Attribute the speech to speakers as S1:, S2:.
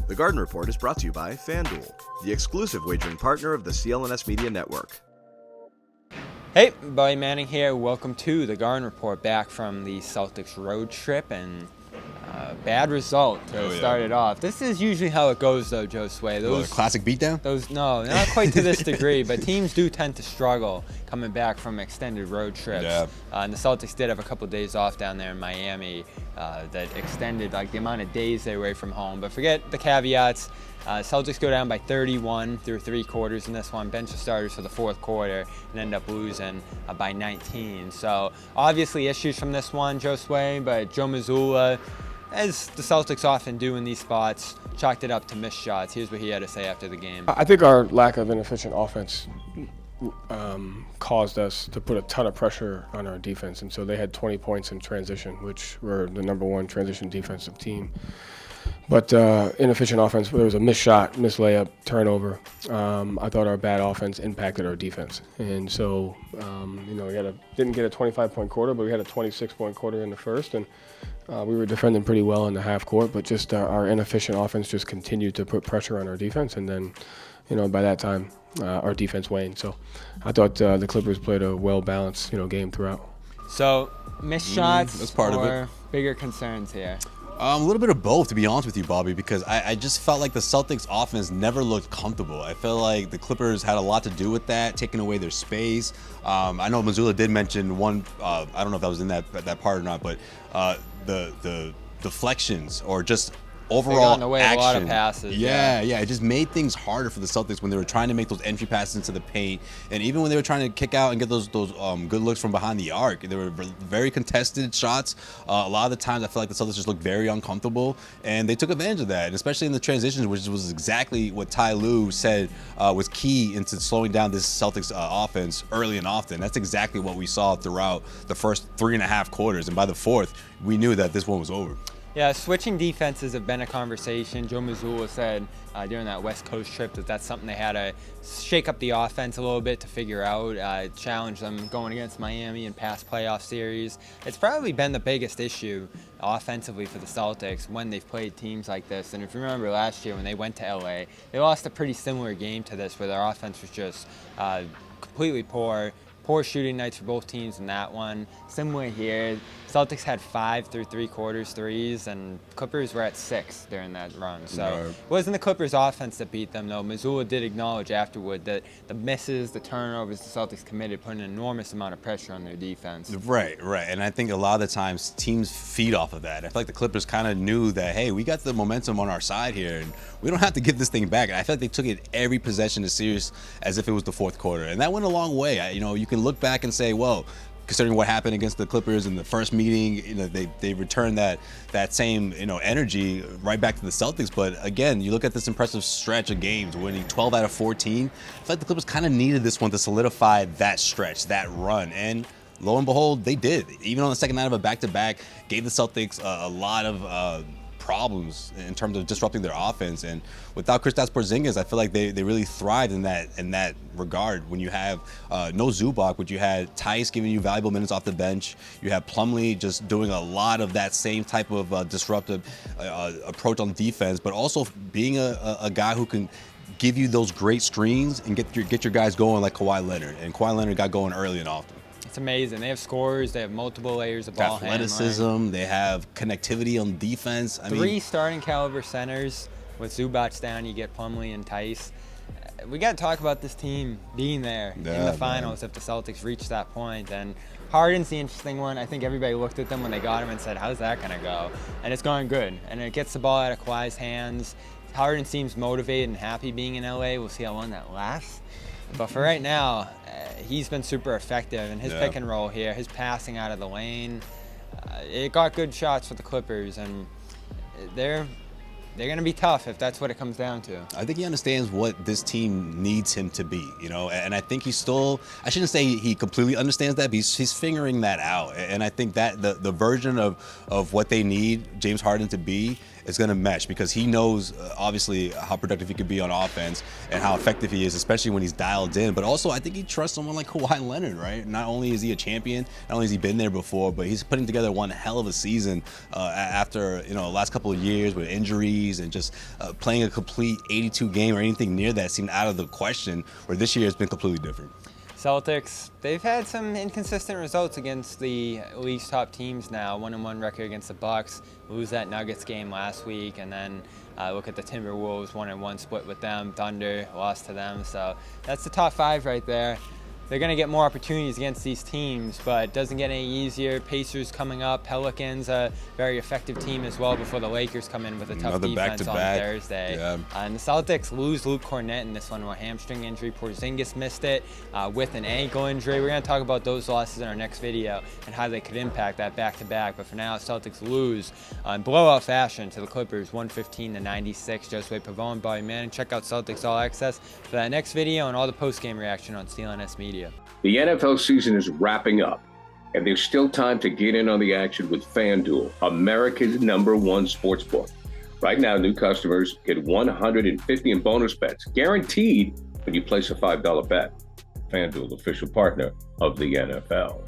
S1: The Garden Report is brought to you by FanDuel, the exclusive wagering partner of the CLNS Media Network.
S2: Hey, Buddy Manning here. Welcome to the Garden Report, back from the Celtics road trip, and bad result to start it off. This is usually how it goes, though, Josue.
S3: Those classic beatdown?
S2: No, not quite to this degree, but teams do tend to struggle coming back from extended road trips.
S3: Yeah.
S2: And the Celtics did have a couple days off down there in Miami that extended the amount of days they were away from home. But forget the caveats. Celtics go down by 31 through three quarters in this one, bench the starters for the fourth quarter, and end up losing by 19. So obviously issues from this one, Josue, but Joe Mazzulla, as the Celtics often do in these spots, chalked it up to missed shots. Here's what he had to say after the game.
S4: I think our lack of inefficient offense caused us to put a ton of pressure on our defense, and so they had 20 points in transition, which were the #1 transition defensive team. But inefficient offense, there was a missed shot, missed layup, turnover. I thought our bad offense impacted our defense. And so, we didn't get a 25-point quarter, but we had a 26-point quarter in the first. And we were defending pretty well in the half court, but just our inefficient offense just continued to put pressure on our defense. And then, by that time, our defense waned. So I thought the Clippers played a well-balanced, game throughout.
S2: So missed shots
S3: that's part of it.
S2: Bigger concerns here?
S3: A little bit of both, to be honest with you, Bobby, because I just felt like the Celtics offense never looked comfortable. I feel like the Clippers had a lot to do with that, taking away their space. I know Mazzulla did mention one, I don't know if that was in that part or not, but the deflections or just overall
S2: got away
S3: action.
S2: A lot of passes.
S3: Yeah, it just made things harder for the Celtics when they were trying to make those entry passes into the paint, and even when they were trying to kick out and get those good looks from behind the arc. They were very contested shots. A lot of the times, I feel like the Celtics just looked very uncomfortable, and they took advantage of that, and especially in the transitions, which was exactly what Ty Lue said was key into slowing down this Celtics offense early and often. That's exactly what we saw throughout the first 3.5 quarters, and by the fourth, we knew that this one was over.
S2: Yeah, switching defenses have been a conversation. Joe Mazzulla said during that West Coast trip that that's something they had to shake up the offense a little bit to figure out, challenge them going against Miami in past playoff series. It's probably been the biggest issue offensively for the Celtics when they've played teams like this. And if you remember last year when they went to LA, they lost a pretty similar game to this where their offense was just completely poor. Poor shooting nights for both teams in that one. Similar here, Celtics had 5 through three quarters threes, and Clippers were at 6 during that run. So it wasn't the Clippers' offense that beat them, though. Mazzulla did acknowledge afterward that the misses, the turnovers the Celtics committed put an enormous amount of pressure on their defense.
S3: Right. And I think a lot of the times teams feed off of that. I feel like the Clippers kind of knew that, hey, we got the momentum on our side here, and we don't have to give this thing back. And I feel like they took it every possession of the series as if it was the fourth quarter, and that went a long way. You can look back and say, well, considering what happened against the Clippers in the first meeting, they returned that same energy right back to the Celtics. But again, you look at this impressive stretch of games, winning 12 out of 14. I feel like the Clippers kind of needed this one to solidify that stretch, that run, and lo and behold, they did. Even on the second night of a back-to-back, gave the Celtics a lot of problems in terms of disrupting their offense. And without Kristaps Porzingis, I feel like they really thrived in that regard. When you have no Zubac, but you had Tice giving you valuable minutes off the bench, you have Plumlee just doing a lot of that same type of disruptive approach on defense, but also being a guy who can give you those great screens and get your guys going like Kawhi Leonard. And Kawhi Leonard got going early and often.
S2: It's amazing. They have scorers. They have multiple layers of ball
S3: athleticism.
S2: handling.
S3: They have connectivity on defense.
S2: Three starting caliber centers. With Zubac down, you get Plumlee and Tice. We got to talk about this team being there in the finals if the Celtics reach that point. And Harden's the interesting one. I think everybody looked at them when they got him and said, how's that going to go? And it's going good. And it gets the ball out of Kawhi's hands. Harden seems motivated and happy being in LA. We'll see how long that lasts. But for right now, he's been super effective in his pick and roll here, his passing out of the lane. It got good shots for the Clippers, and they're going to be tough if that's what it comes down to.
S3: I think he understands what this team needs him to be, and I think he's still, I shouldn't say he completely understands that, but he's figuring that out. And I think that the version of what they need James Harden to be it's going to mesh because he knows obviously how productive he could be on offense and how effective he is, especially when he's dialed in. But also, I think he trusts someone like Kawhi Leonard, right? Not only is he a champion, not only has he been there before, but he's putting together one hell of a season after the last couple of years with injuries and just playing a complete 82 game or anything near that seemed out of the question, where this year has been completely different.
S2: Celtics, they've had some inconsistent results against the league's top teams now. 1-1 record against the Bucks, lose that Nuggets game last week, and then look at the Timberwolves, 1-1 split with them. Thunder lost to them, so that's the top 5 right there. They're going to get more opportunities against these teams, but it doesn't get any easier. Pacers coming up. Pelicans, a very effective team as well before the Lakers come in with a tough defense on Thursday.
S3: Yeah.
S2: And the Celtics lose Luke Cornett in this one with a hamstring injury. Porzingis missed it with an ankle injury. We're going to talk about those losses in our next video and how they could impact that back-to-back. But for now, Celtics lose in blowout fashion to the Clippers, 115-96. Josue, Pavon, Bobby Manning. Check out Celtics All Access for that next video and all the post-game reaction on CLNS Media.
S5: The NFL season is wrapping up, and there's still time to get in on the action with FanDuel, America's #1 sportsbook. Right now, new customers get $150 in bonus bets, guaranteed when you place a $5 bet. FanDuel, official partner of the NFL.